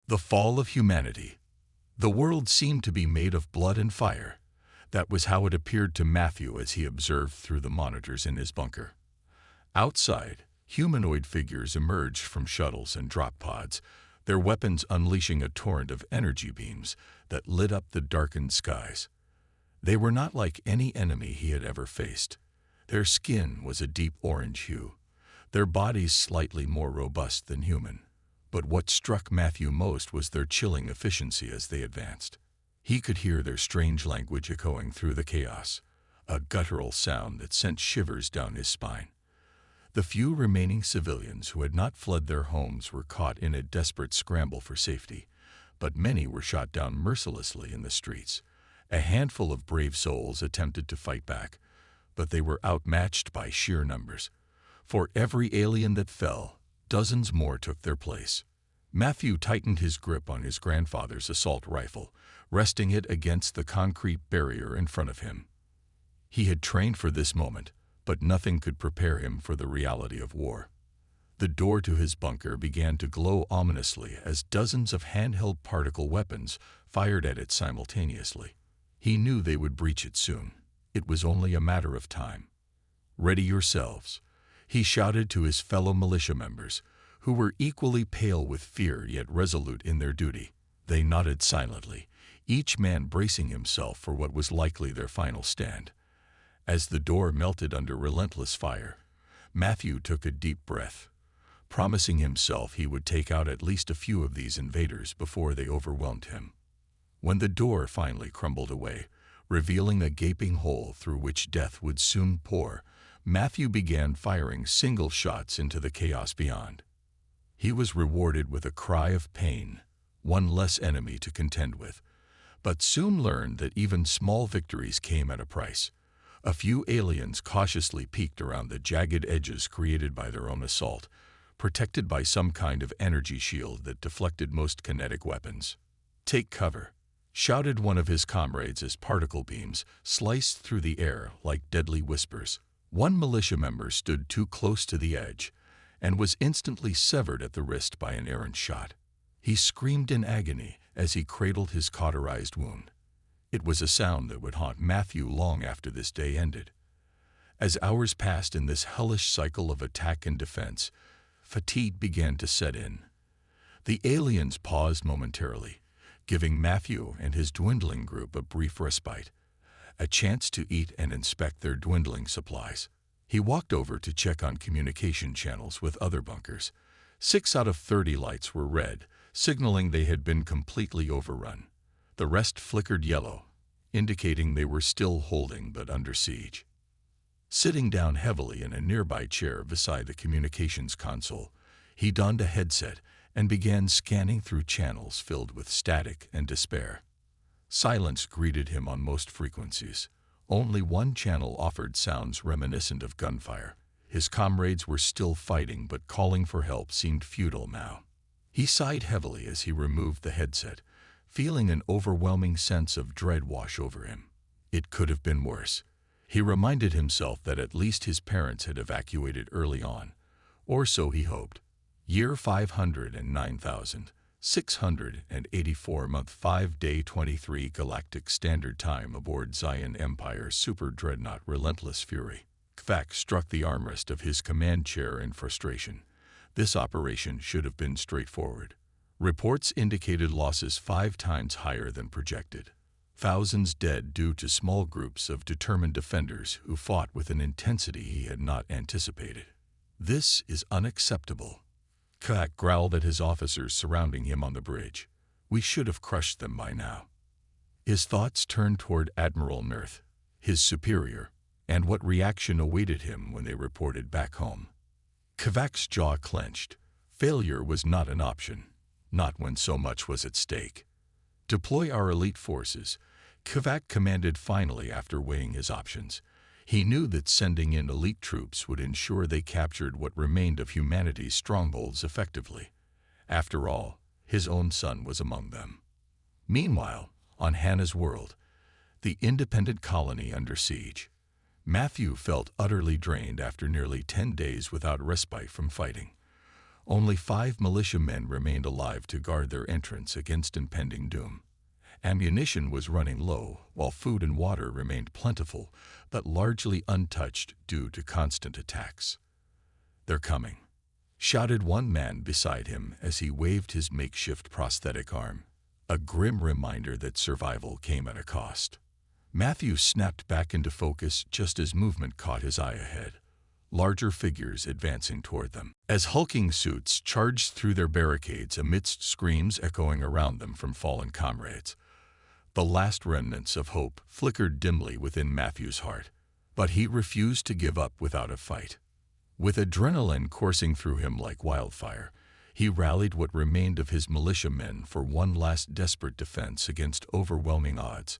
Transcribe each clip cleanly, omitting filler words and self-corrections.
The fall of humanity. The world seemed to be made of blood and fire. That was how it appeared to Matthew as he observed through the monitors in his bunker. Outside, humanoid figures emerged from shuttles and drop pods, their weapons unleashing a torrent of energy beams that lit up the darkened skies. They were not like any enemy he had ever faced. Their skin was a deep orange hue, their bodies slightly more robust than human. But what struck Matthew most was their chilling efficiency as they advanced. He could hear their strange language echoing through the chaos, a guttural sound that sent shivers down his spine. The few remaining civilians who had not fled their homes were caught in a desperate scramble for safety, but many were shot down mercilessly in the streets. A handful of brave souls attempted to fight back, but they were outmatched by sheer numbers. For every alien that fell, dozens more took their place. Matthew tightened his grip on his grandfather's assault rifle, resting it against the concrete barrier in front of him. He had trained for this moment, but nothing could prepare him for the reality of war. The door to his bunker began to glow ominously as dozens of handheld particle weapons fired at it simultaneously. He knew they would breach it soon. It was only a matter of time. "Ready yourselves," he shouted to his fellow militia members, who were equally pale with fear yet resolute in their duty. They nodded silently, each man bracing himself for what was likely their final stand. As the door melted under relentless fire, Matthew took a deep breath, promising himself he would take out at least a few of these invaders before they overwhelmed him. When the door finally crumbled away, revealing a gaping hole through which death would soon pour, Matthew began firing single shots into the chaos beyond. He was rewarded with a cry of pain, one less enemy to contend with, but soon learned that even small victories came at a price. A few aliens cautiously peeked around the jagged edges created by their own assault, protected by some kind of energy shield that deflected most kinetic weapons. "Take cover," shouted one of his comrades as particle beams sliced through the air like deadly whispers. One militia member stood too close to the edge and was instantly severed at the wrist by an errant shot. He screamed in agony as he cradled his cauterized wound. It was a sound that would haunt Matthew long after this day ended. As hours passed in this hellish cycle of attack and defense, fatigue began to set in. The aliens paused momentarily, giving Matthew and his dwindling group a brief respite, a chance to eat and inspect their dwindling supplies. He walked over to check on communication channels with other bunkers. 6 out of 30 lights were red, signaling they had been completely overrun. The rest flickered yellow, indicating they were still holding but under siege. Sitting down heavily in a nearby chair beside the communications console, he donned a headset and began scanning through channels filled with static and despair. Silence greeted him on most frequencies. Only one channel offered sounds reminiscent of gunfire. His comrades were still fighting, but calling for help seemed futile now. He sighed heavily as he removed the headset, feeling an overwhelming sense of dread wash over him. It could have been worse. He reminded himself that at least his parents had evacuated early on, or so he hoped. Year 509,684 month 5 day 23 Galactic Standard Time aboard Zion Empire Super Dreadnought Relentless Fury. Kvak struck the armrest of his command chair in frustration. This operation should have been straightforward. Reports indicated losses 5 times higher than projected. Thousands dead due to small groups of determined defenders who fought with an intensity he had not anticipated. "This is unacceptable." Kvak growled at his officers surrounding him on the bridge. "We should have crushed them by now." His thoughts turned toward Admiral Nurth, his superior, and what reaction awaited him when they reported back home. Kvak's jaw clenched. Failure was not an option, not when so much was at stake. "Deploy our elite forces," Kvak commanded finally after weighing his options. He knew that sending in elite troops would ensure they captured what remained of humanity's strongholds effectively. After all, his own son was among them. Meanwhile, on Hannah's world, the independent colony under siege, Matthew felt utterly drained after nearly 10 days without respite from fighting. Only 5 militiamen remained alive to guard their entrance against impending doom. Ammunition was running low, while food and water remained plentiful, but largely untouched due to constant attacks. "They're coming," shouted one man beside him as he waved his makeshift prosthetic arm, a grim reminder that survival came at a cost. Matthew snapped back into focus just as movement caught his eye ahead, larger figures advancing toward them. As hulking suits charged through their barricades amidst screams echoing around them from fallen comrades, the last remnants of hope flickered dimly within Matthew's heart, but he refused to give up without a fight. With adrenaline coursing through him like wildfire, he rallied what remained of his militiamen for one last desperate defense against overwhelming odds.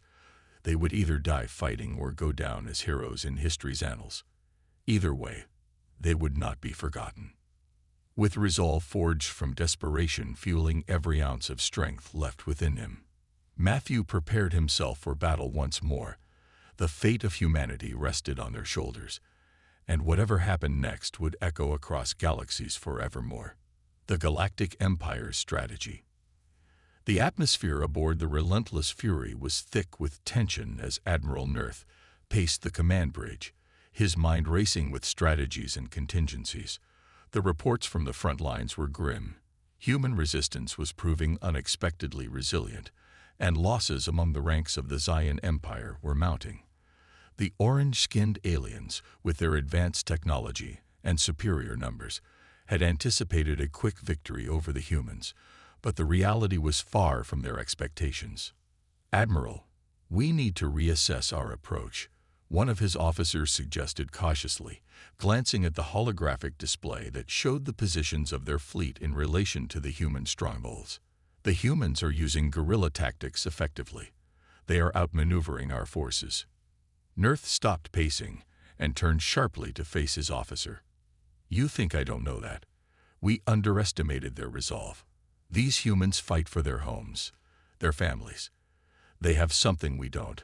They would either die fighting or go down as heroes in history's annals. Either way, they would not be forgotten. With resolve forged from desperation fueling every ounce of strength left within him, Matthew prepared himself for battle once more. The fate of humanity rested on their shoulders, and whatever happened next would echo across galaxies forevermore. The Galactic Empire's strategy. The atmosphere aboard the Relentless Fury was thick with tension as Admiral Nerth paced the command bridge, his mind racing with strategies and contingencies. The reports from the front lines were grim. Human resistance was proving unexpectedly resilient, and losses among the ranks of the Zion Empire were mounting. The orange-skinned aliens, with their advanced technology and superior numbers, had anticipated a quick victory over the humans, but the reality was far from their expectations. "Admiral, we need to reassess our approach," one of his officers suggested cautiously, glancing at the holographic display that showed the positions of their fleet in relation to the human strongholds. "The humans are using guerrilla tactics effectively. They are outmaneuvering our forces." Nerth stopped pacing and turned sharply to face his officer. "You think I don't know that? We underestimated their resolve. These humans fight for their homes, their families. They have something we don't,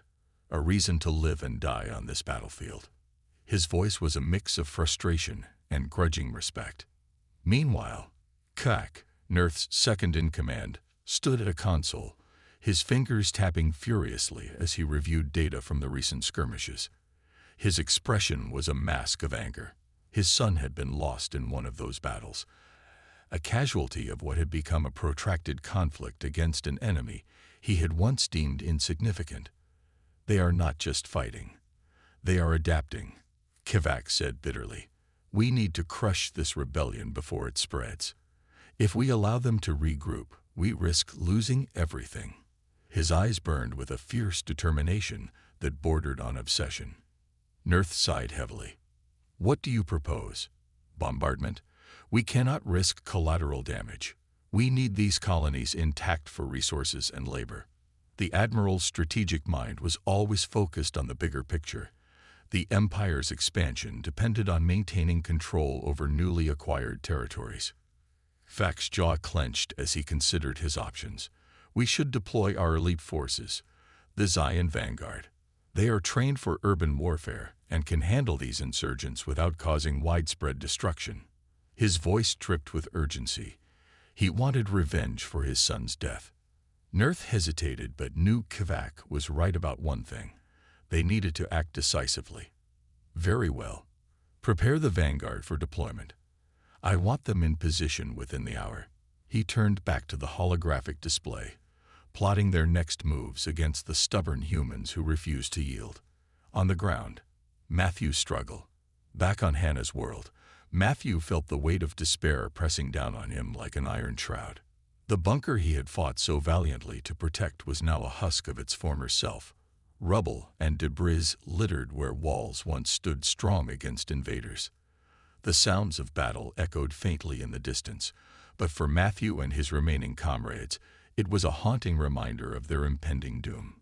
a reason to live and die on this battlefield." His voice was a mix of frustration and grudging respect. Meanwhile, Kak, Nerth's second-in-command, stood at a console, his fingers tapping furiously as he reviewed data from the recent skirmishes. His expression was a mask of anger. His son had been lost in one of those battles, a casualty of what had become a protracted conflict against an enemy he had once deemed insignificant. "They are not just fighting. They are adapting," Kivak said bitterly. "We need to crush this rebellion before it spreads. If we allow them to regroup, we risk losing everything." His eyes burned with a fierce determination that bordered on obsession. Nerth sighed heavily. "What do you propose? Bombardment? We cannot risk collateral damage. We need these colonies intact for resources and labor." The Admiral's strategic mind was always focused on the bigger picture. The Empire's expansion depended on maintaining control over newly acquired territories. Fak's jaw clenched as he considered his options. "We should deploy our elite forces, the Zion Vanguard. They are trained for urban warfare and can handle these insurgents without causing widespread destruction." His voice dripped with urgency. He wanted revenge for his son's death. Nerth hesitated but knew Kivak was right about one thing. They needed to act decisively. "Very well. Prepare the Vanguard for deployment. I want them in position within the hour." He turned back to the holographic display, plotting their next moves against the stubborn humans who refused to yield. On the ground, Matthew struggled. Back on Hannah's world, Matthew felt the weight of despair pressing down on him like an iron shroud. The bunker he had fought so valiantly to protect was now a husk of its former self. Rubble and debris littered where walls once stood strong against invaders. The sounds of battle echoed faintly in the distance, but for Matthew and his remaining comrades, it was a haunting reminder of their impending doom.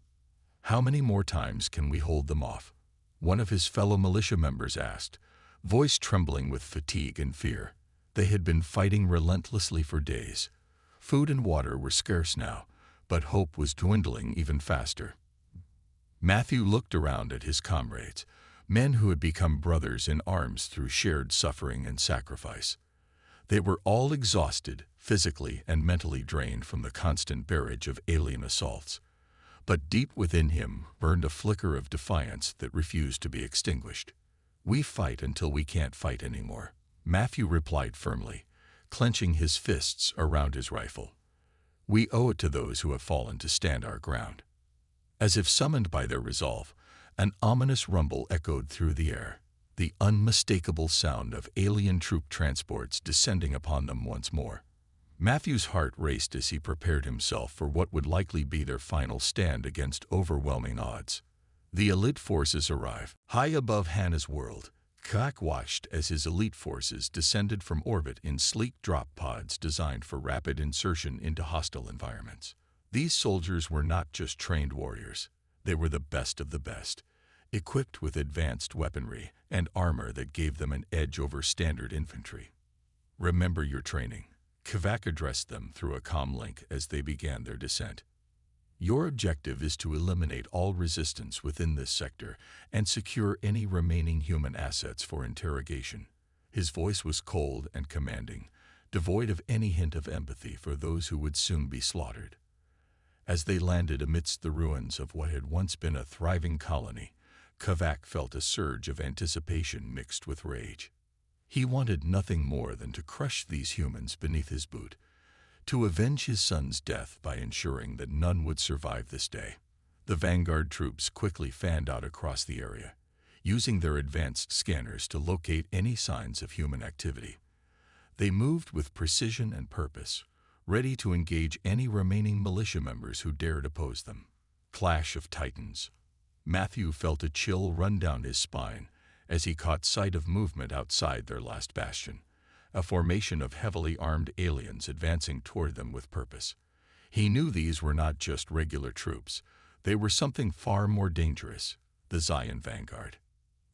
"How many more times can we hold them off?" one of his fellow militia members asked, voice trembling with fatigue and fear. They had been fighting relentlessly for days. Food and water were scarce now, but hope was dwindling even faster. Matthew looked around at his comrades, men who had become brothers in arms through shared suffering and sacrifice. They were all exhausted, physically and mentally drained from the constant barrage of alien assaults. But deep within him burned a flicker of defiance that refused to be extinguished. "We fight until we can't fight anymore," Matthew replied firmly, clenching his fists around his rifle. "We owe it to those who have fallen to stand our ground." As if summoned by their resolve, an ominous rumble echoed through the air, the unmistakable sound of alien troop transports descending upon them once more. Matthew's heart raced as he prepared himself for what would likely be their final stand against overwhelming odds. The elite forces arrived. High above Hannah's world, Kak watched as his elite forces descended from orbit in sleek drop pods designed for rapid insertion into hostile environments. These soldiers were not just trained warriors. They were the best of the best, equipped with advanced weaponry and armor that gave them an edge over standard infantry. "Remember your training," Kavak addressed them through a comm link as they began their descent. "Your objective is to eliminate all resistance within this sector and secure any remaining human assets for interrogation." His voice was cold and commanding, devoid of any hint of empathy for those who would soon be slaughtered. As they landed amidst the ruins of what had once been a thriving colony, Kavak felt a surge of anticipation mixed with rage. He wanted nothing more than to crush these humans beneath his boot, to avenge his son's death by ensuring that none would survive this day. The vanguard troops quickly fanned out across the area, using their advanced scanners to locate any signs of human activity. They moved with precision and purpose, ready to engage any remaining militia members who dared oppose them. Clash of Titans. Matthew felt a chill run down his spine as he caught sight of movement outside their last bastion, a formation of heavily armed aliens advancing toward them with purpose. He knew these were not just regular troops. They were something far more dangerous, the Zion Vanguard.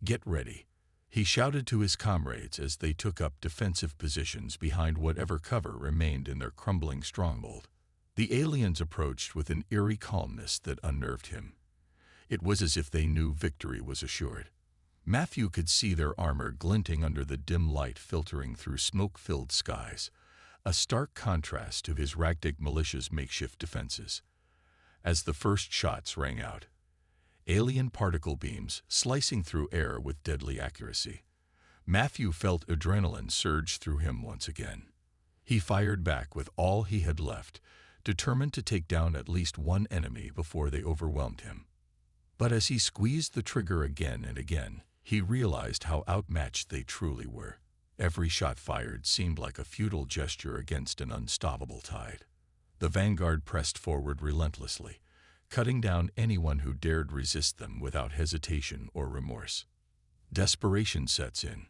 "Get ready," he shouted to his comrades as they took up defensive positions behind whatever cover remained in their crumbling stronghold. The aliens approached with an eerie calmness that unnerved him. It was as if they knew victory was assured. Matthew could see their armor glinting under the dim light filtering through smoke-filled skies, a stark contrast to his Galactic militia's makeshift defenses. As the first shots rang out, alien particle beams slicing through air with deadly accuracy, Matthew felt adrenaline surge through him once again. He fired back with all he had left, determined to take down at least one enemy before they overwhelmed him. But as he squeezed the trigger again and again, he realized how outmatched they truly were. Every shot fired seemed like a futile gesture against an unstoppable tide. The vanguard pressed forward relentlessly, cutting down anyone who dared resist them without hesitation or remorse. Desperation sets in.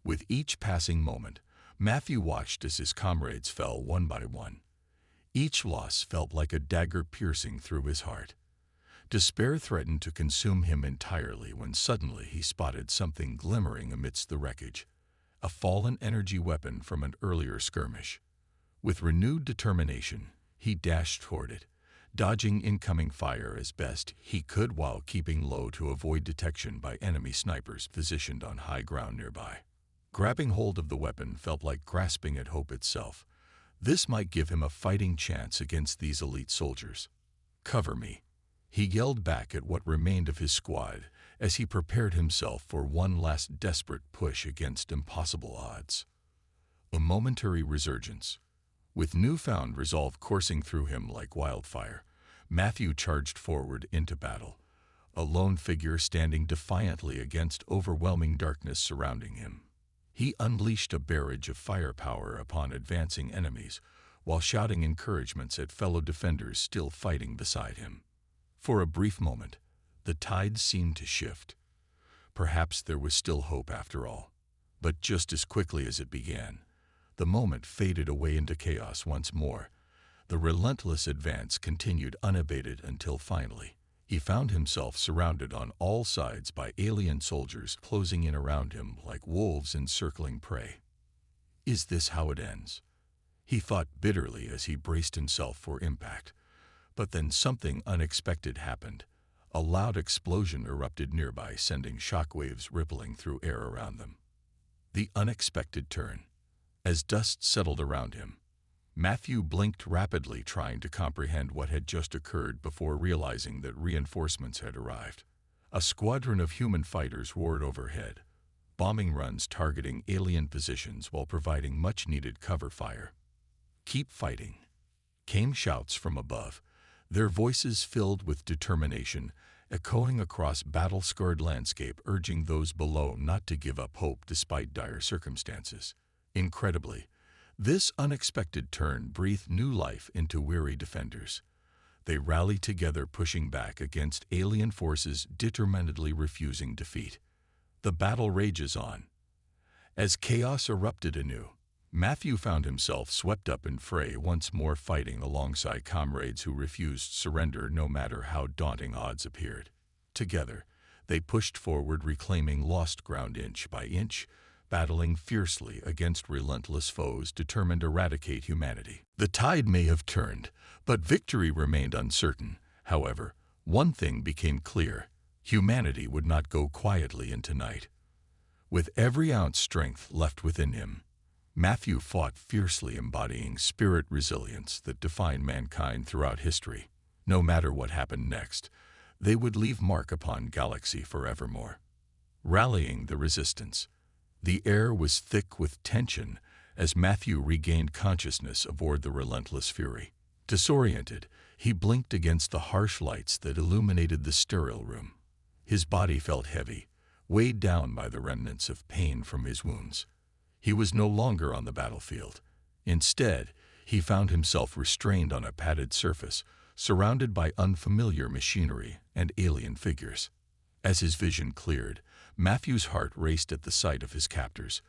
With each passing moment, Matthew watched as his comrades fell one by one. Each loss felt like a dagger piercing through his heart. Despair threatened to consume him entirely when suddenly he spotted something glimmering amidst the wreckage, a fallen energy weapon from an earlier skirmish. With renewed determination, he dashed toward it, dodging incoming fire as best he could while keeping low to avoid detection by enemy snipers positioned on high ground nearby. Grabbing hold of the weapon felt like grasping at hope itself. This might give him a fighting chance against these elite soldiers. "Cover me," he yelled back at what remained of his squad as he prepared himself for one last desperate push against impossible odds. A momentary resurgence. With newfound resolve coursing through him like wildfire, Matthew charged forward into battle, a lone figure standing defiantly against overwhelming darkness surrounding him. He unleashed a barrage of firepower upon advancing enemies, while shouting encouragements at fellow defenders still fighting beside him. For a brief moment, the tide seemed to shift. Perhaps there was still hope after all. But just as quickly as it began, the moment faded away into chaos once more. The relentless advance continued unabated until finally, he found himself surrounded on all sides by alien soldiers closing in around him like wolves encircling prey. "Is this how it ends?" he thought bitterly as he braced himself for impact. But then something unexpected happened. A loud explosion erupted nearby, sending shockwaves rippling through air around them. The unexpected turn. As dust settled around him, Matthew blinked rapidly, trying to comprehend what had just occurred before realizing that reinforcements had arrived. A squadron of human fighters roared overhead, bombing runs targeting alien positions while providing much-needed cover fire. "Keep fighting," came shouts from above, their voices filled with determination, echoing across battle-scarred landscape, urging those below not to give up hope despite dire circumstances. Incredibly, this unexpected turn breathed new life into weary defenders. They rally together, pushing back against alien forces determinedly refusing defeat. The battle rages on. As chaos erupted anew, Matthew found himself swept up in fray, once more fighting alongside comrades who refused surrender no matter how daunting odds appeared. Together, they pushed forward, reclaiming lost ground inch by inch, battling fiercely against relentless foes determined to eradicate humanity. The tide may have turned, but victory remained uncertain. However, one thing became clear: humanity would not go quietly into night. With every ounce strength left within him, Matthew fought fiercely, embodying spirit resilience that defined mankind throughout history. No matter what happened next, they would leave mark upon galaxy forevermore. Rallying the resistance, the air was thick with tension as Matthew regained consciousness aboard the relentless fury. Disoriented, he blinked against the harsh lights that illuminated the sterile room. His body felt heavy, weighed down by the remnants of pain from his wounds. He was no longer on the battlefield. Instead, he found himself restrained on a padded surface, surrounded by unfamiliar machinery and alien figures. As his vision cleared, Matthew's heart raced at the sight of his captors,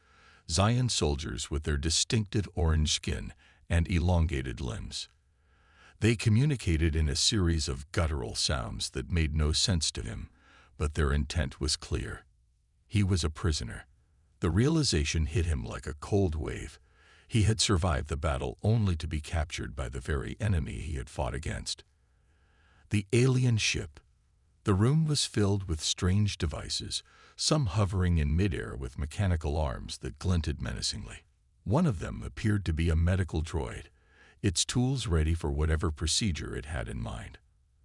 Zion soldiers with their distinctive orange skin and elongated limbs. They communicated in a series of guttural sounds that made no sense to him, but their intent was clear. He was a prisoner. The realization hit him like a cold wave. He had survived the battle only to be captured by the very enemy he had fought against. The alien ship. The room was filled with strange devices, some hovering in midair with mechanical arms that glinted menacingly. One of them appeared to be a medical droid, its tools ready for whatever procedure it had in mind.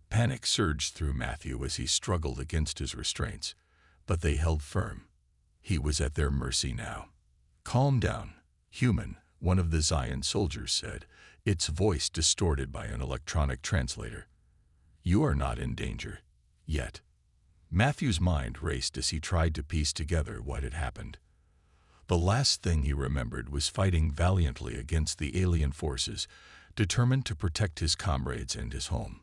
Panic surged through Matthew as he struggled against his restraints, but they held firm. He was at their mercy now. "Calm down, human," one of the Zion soldiers said, its voice distorted by an electronic translator. "You are not in danger. Yet." Matthew's mind raced as he tried to piece together what had happened. The last thing he remembered was fighting valiantly against the alien forces, determined to protect his comrades and his home.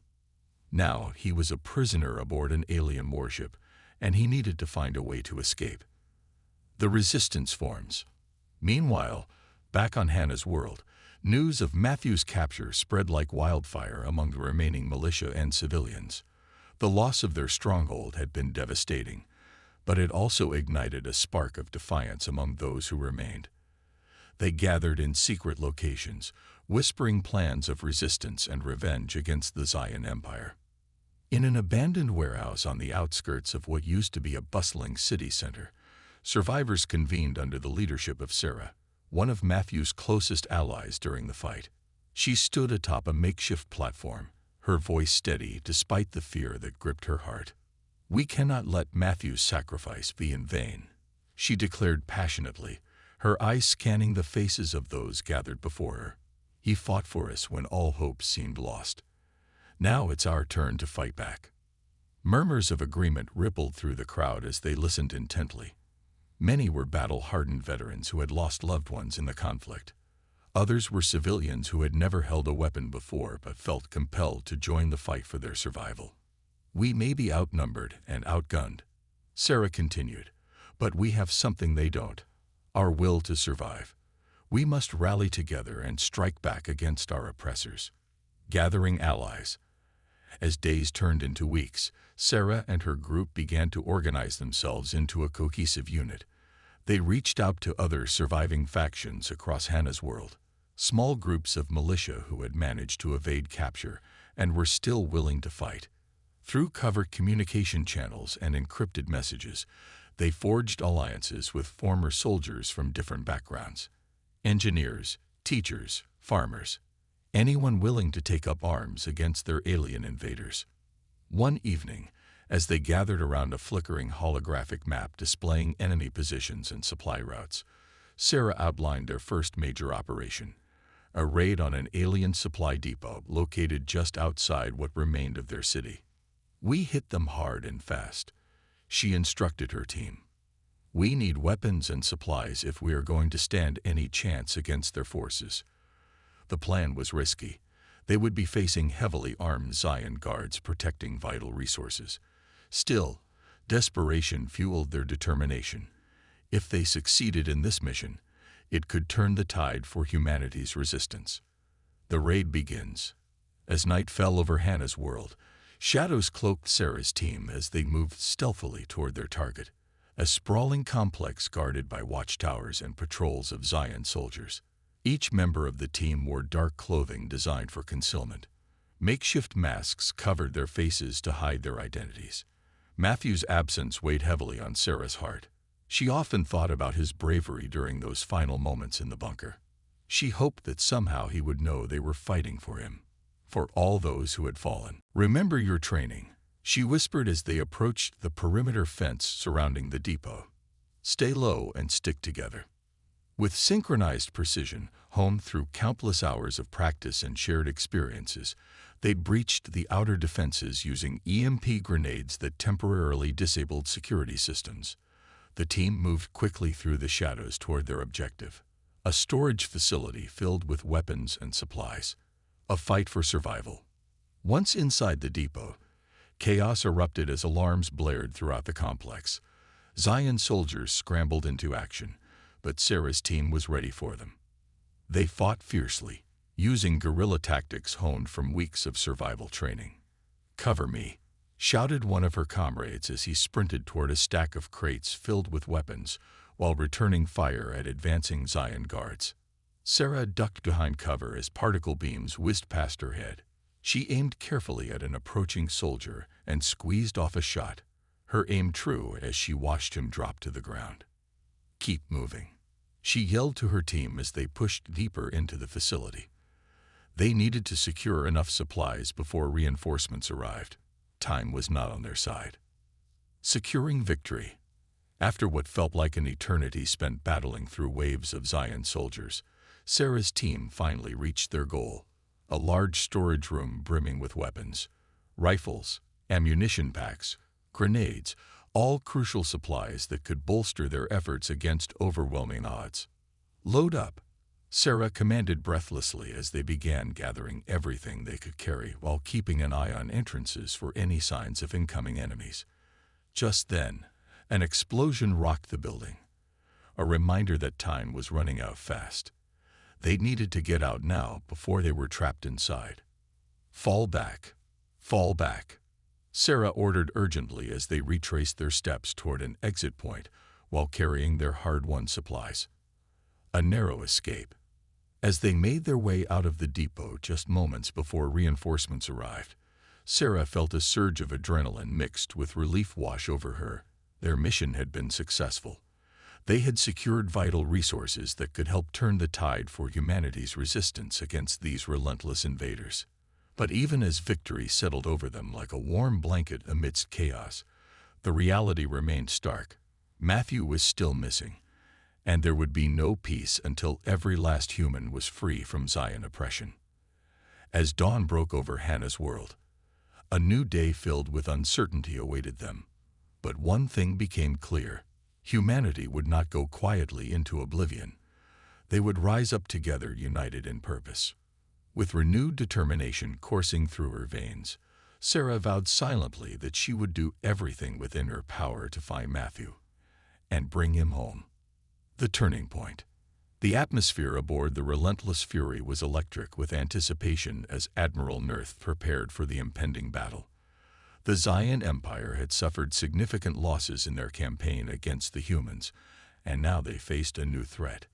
Now he was a prisoner aboard an alien warship, and he needed to find a way to escape. The resistance forms. Meanwhile, back on Hannah's world, news of Matthew's capture spread like wildfire among the remaining militia and civilians. The loss of their stronghold had been devastating, but it also ignited a spark of defiance among those who remained. They gathered in secret locations, whispering plans of resistance and revenge against the Zion Empire. In an abandoned warehouse on the outskirts of what used to be a bustling city center, survivors convened under the leadership of Sarah, one of Matthew's closest allies during the fight. She stood atop a makeshift platform, her voice steady despite the fear that gripped her heart. "We cannot let Matthew's sacrifice be in vain," she declared passionately, her eyes scanning the faces of those gathered before her. "He fought for us when all hope seemed lost. Now it's our turn to fight back." Murmurs of agreement rippled through the crowd as they listened intently. Many were battle-hardened veterans who had lost loved ones in the conflict. Others were civilians who had never held a weapon before but felt compelled to join the fight for their survival. "We may be outnumbered and outgunned," Sarah continued, "but we have something they don't: our will to survive. We must rally together and strike back against our oppressors." Gathering allies. As days turned into weeks, Sarah and her group began to organize themselves into a cohesive unit. They reached out to other surviving factions across Hannah's world, small groups of militia who had managed to evade capture and were still willing to fight. Through covert communication channels and encrypted messages, they forged alliances with former soldiers from different backgrounds. Engineers, teachers, farmers, anyone willing to take up arms against their alien invaders. One evening, as they gathered around a flickering holographic map displaying enemy positions and supply routes, Sarah outlined their first major operation, a raid on an alien supply depot located just outside what remained of their city. "We hit them hard and fast," she instructed her team. "We need weapons and supplies if we are going to stand any chance against their forces." The plan was risky. They would be facing heavily armed Zion guards protecting vital resources. Still, desperation fueled their determination. If they succeeded in this mission, it could turn the tide for humanity's resistance. The raid begins. As night fell over Hannah's world, shadows cloaked Sarah's team as they moved stealthily toward their target, a sprawling complex guarded by watchtowers and patrols of Zion soldiers. Each member of the team wore dark clothing designed for concealment. Makeshift masks covered their faces to hide their identities. Matthew's absence weighed heavily on Sarah's heart. She often thought about his bravery during those final moments in the bunker. She hoped that somehow he would know they were fighting for him, for all those who had fallen. "Remember your training," she whispered as they approached the perimeter fence surrounding the depot. "Stay low and stick together." With synchronized precision, honed through countless hours of practice and shared experiences, they'd breached the outer defenses using EMP grenades that temporarily disabled security systems. The team moved quickly through the shadows toward their objective, a storage facility filled with weapons and supplies. A fight for survival. Once inside the depot, chaos erupted as alarms blared throughout the complex. Zion soldiers scrambled into action, but Sarah's team was ready for them. They fought fiercely, using guerrilla tactics honed from weeks of survival training. "Cover me," shouted one of her comrades as he sprinted toward a stack of crates filled with weapons while returning fire at advancing Zion guards. Sarah ducked behind cover as particle beams whizzed past her head. She aimed carefully at an approaching soldier and squeezed off a shot, her aim true as she watched him drop to the ground. "Keep moving," she yelled to her team as they pushed deeper into the facility. They needed to secure enough supplies before reinforcements arrived. Time was not on their side. Securing victory. After what felt like an eternity spent battling through waves of Zion soldiers, Sarah's team finally reached their goal, a large storage room brimming with weapons, rifles, ammunition packs, grenades, all crucial supplies that could bolster their efforts against overwhelming odds. "Load up," Sarah commanded breathlessly as they began gathering everything they could carry while keeping an eye on entrances for any signs of incoming enemies. Just then, an explosion rocked the building, a reminder that time was running out fast. They needed to get out now before they were trapped inside. "Fall back, fall back," Sarah ordered urgently as they retraced their steps toward an exit point while carrying their hard-won supplies. A narrow escape. As they made their way out of the depot just moments before reinforcements arrived, Sarah felt a surge of adrenaline mixed with relief wash over her. Their mission had been successful. They had secured vital resources that could help turn the tide for humanity's resistance against these relentless invaders. But even as victory settled over them like a warm blanket amidst chaos, the reality remained stark. Matthew was still missing, and there would be no peace until every last human was free from Zion oppression. As dawn broke over Hannah's world, a new day filled with uncertainty awaited them. But one thing became clear: humanity would not go quietly into oblivion. They would rise up together, united in purpose. With renewed determination coursing through her veins, Sarah vowed silently that she would do everything within her power to find Matthew and bring him home. The turning point. The atmosphere aboard the Relentless Fury was electric with anticipation as Admiral Nerth prepared for the impending battle. The Zion Empire had suffered significant losses in their campaign against the humans, and now they faced a new threat: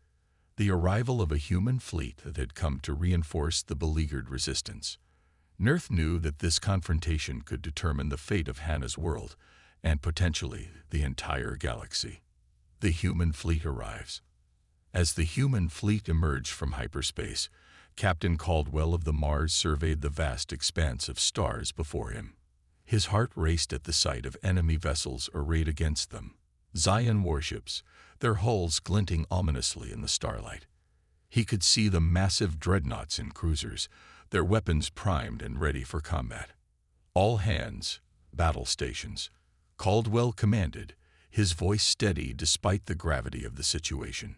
the arrival of a human fleet that had come to reinforce the beleaguered resistance. Nerth knew that this confrontation could determine the fate of Hannah's world and potentially the entire galaxy. The human fleet arrives. As the human fleet emerged from hyperspace, Captain Caldwell of the Mars surveyed the vast expanse of stars before him. His heart raced at the sight of enemy vessels arrayed against them. Zion warships, their hulls glinting ominously in the starlight. He could see the massive dreadnoughts and cruisers, their weapons primed and ready for combat. All hands, battle stations, Caldwell commanded, his voice steady despite the gravity of the situation.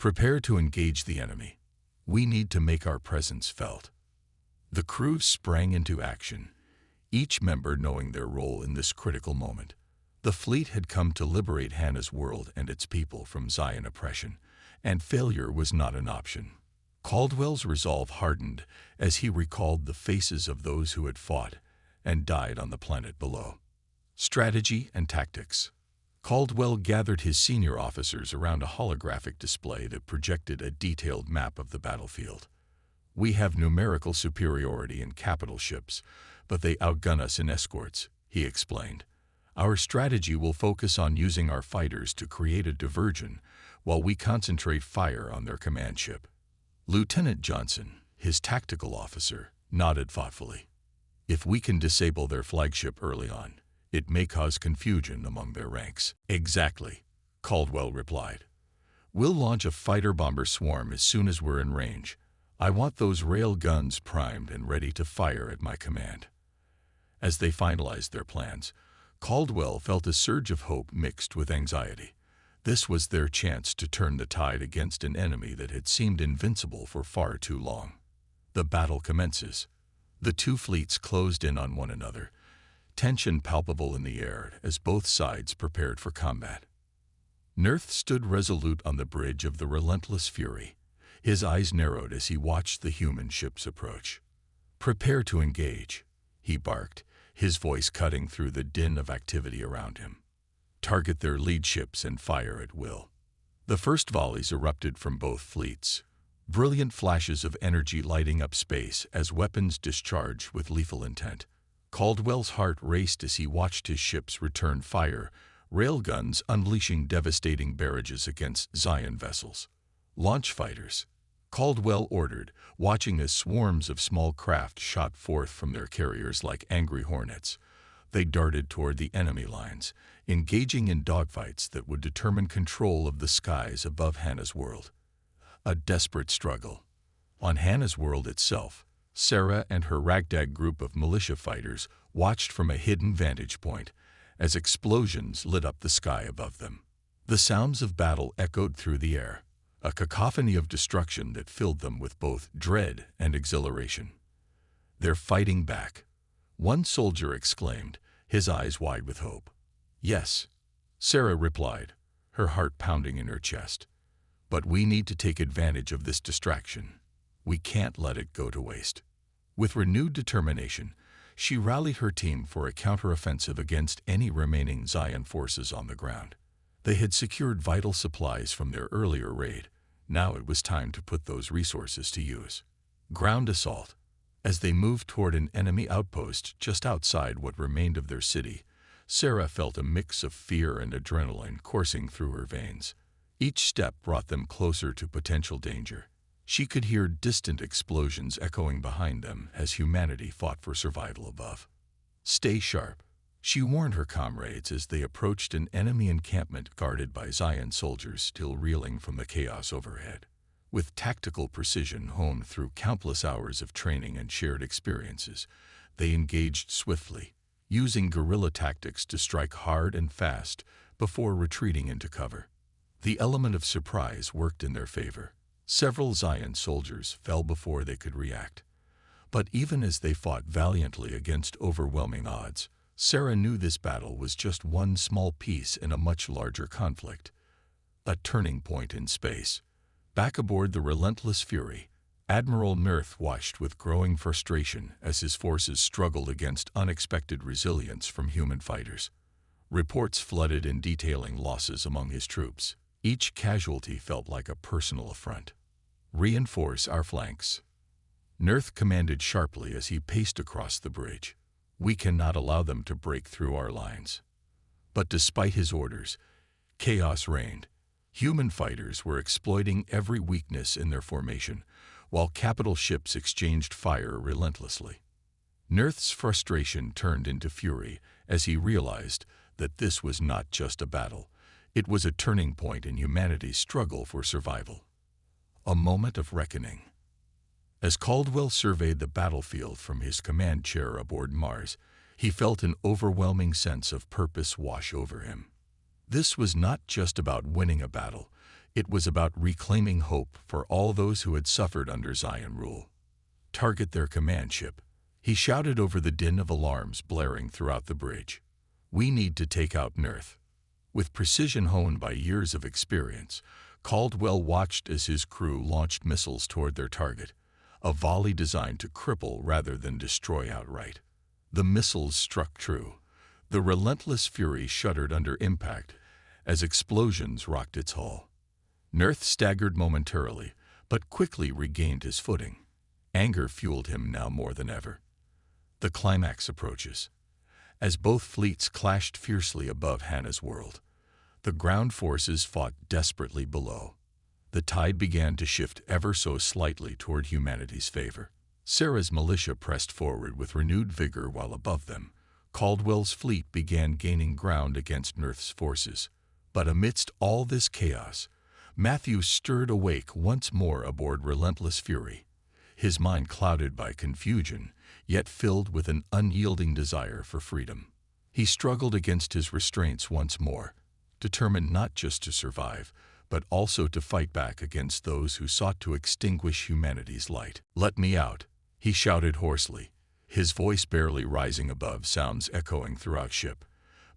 Prepare to engage the enemy. We need to make our presence felt. The crews sprang into action, each member knowing their role in this critical moment. The fleet had come to liberate Hannah's world and its people from Zion oppression, and failure was not an option. Caldwell's resolve hardened as he recalled the faces of those who had fought and died on the planet below. Strategy and tactics. Caldwell gathered his senior officers around a holographic display that projected a detailed map of the battlefield. We have numerical superiority in capital ships, but they outgun us in escorts, he explained. Our strategy will focus on using our fighters to create a diversion while we concentrate fire on their command ship. Lieutenant Johnson, his tactical officer, nodded thoughtfully. If we can disable their flagship early on, it may cause confusion among their ranks. Exactly, Caldwell replied. We'll launch a fighter-bomber swarm as soon as we're in range. I want those rail guns primed and ready to fire at my command. As they finalized their plans, Caldwell felt a surge of hope mixed with anxiety. This was their chance to turn the tide against an enemy that had seemed invincible for far too long. The battle commences. The two fleets closed in on one another, tension palpable in the air as both sides prepared for combat. Nerth stood resolute on the bridge of the relentless Fury. His eyes narrowed as he watched the human ships approach. Prepare to engage, he barked, his voice cutting through the din of activity around him. Target their lead ships and fire at will. The first volleys erupted from both fleets, brilliant flashes of energy lighting up space as weapons discharged with lethal intent. Caldwell's heart raced as he watched his ships return fire, railguns unleashing devastating barrages against Zion vessels. Launch fighters, Caldwell ordered, watching as swarms of small craft shot forth from their carriers like angry hornets. They darted toward the enemy lines, engaging in dogfights that would determine control of the skies above Hannah's world. A desperate struggle. On Hannah's world itself, Sarah and her ragtag group of militia fighters watched from a hidden vantage point as explosions lit up the sky above them. The sounds of battle echoed through the air, a cacophony of destruction that filled them with both dread and exhilaration. They're fighting back, one soldier exclaimed, his eyes wide with hope. Yes, Sarah replied, her heart pounding in her chest. But we need to take advantage of this distraction. We can't let it go to waste. With renewed determination, she rallied her team for a counteroffensive against any remaining Zion forces on the ground. They had secured vital supplies from their earlier raid. Now it was time to put those resources to use. Ground assault. As they moved toward an enemy outpost just outside what remained of their city, Sarah felt a mix of fear and adrenaline coursing through her veins. Each step brought them closer to potential danger. She could hear distant explosions echoing behind them as humanity fought for survival above. Stay sharp, she warned her comrades as they approached an enemy encampment guarded by Zion soldiers still reeling from the chaos overhead. With tactical precision honed through countless hours of training and shared experiences, they engaged swiftly, using guerrilla tactics to strike hard and fast before retreating into cover. The element of surprise worked in their favor. Several Zion soldiers fell before they could react. But even as they fought valiantly against overwhelming odds, Sarah knew this battle was just one small piece in a much larger conflict. A turning point in space. Back aboard the relentless Fury, Admiral Nerth watched with growing frustration as his forces struggled against unexpected resilience from human fighters. Reports flooded in detailing losses among his troops. Each casualty felt like a personal affront. Reinforce our flanks, Nerth commanded sharply as he paced across the bridge. We cannot allow them to break through our lines. But despite his orders, chaos reigned. Human fighters were exploiting every weakness in their formation, while capital ships exchanged fire relentlessly. Nurth's frustration turned into fury as he realized that this was not just a battle. It was a turning point in humanity's struggle for survival. A moment of reckoning. As Caldwell surveyed the battlefield from his command chair aboard Mars, he felt an overwhelming sense of purpose wash over him. This was not just about winning a battle, it was about reclaiming hope for all those who had suffered under Zion rule. Target their command ship, he shouted over the din of alarms blaring throughout the bridge. We need to take out Nurth. With precision honed by years of experience, Caldwell watched as his crew launched missiles toward their target, a volley designed to cripple rather than destroy outright. The missiles struck true. The relentless fury shuddered under impact as explosions rocked its hull. Nurth staggered momentarily, but quickly regained his footing. Anger fueled him now more than ever. The climax approaches. As both fleets clashed fiercely above Hannah's world, the ground forces fought desperately below. The tide began to shift ever so slightly toward humanity's favor. Sarah's militia pressed forward with renewed vigor while above them. Caldwell's fleet began gaining ground against Nurth's forces. But amidst all this chaos, Matthew stirred awake once more aboard Relentless Fury, his mind clouded by confusion, yet filled with an unyielding desire for freedom. He struggled against his restraints once more, determined not just to survive, but also to fight back against those who sought to extinguish humanity's light. "Let me out," he shouted hoarsely, his voice barely rising above sounds echoing throughout ship.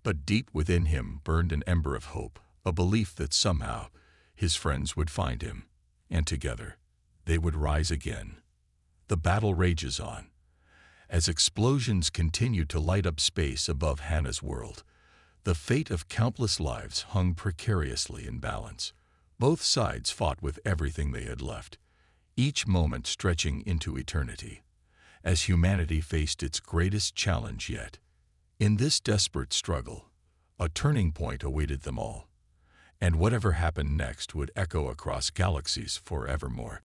But deep within him burned an ember of hope, a belief that somehow his friends would find him, and together they would rise again. The battle rages on. As explosions continue to light up space above Hannah's world, the fate of countless lives hung precariously in balance. Both sides fought with everything they had left, each moment stretching into eternity, as humanity faced its greatest challenge yet. In this desperate struggle, a turning point awaited them all, and whatever happened next would echo across galaxies forevermore.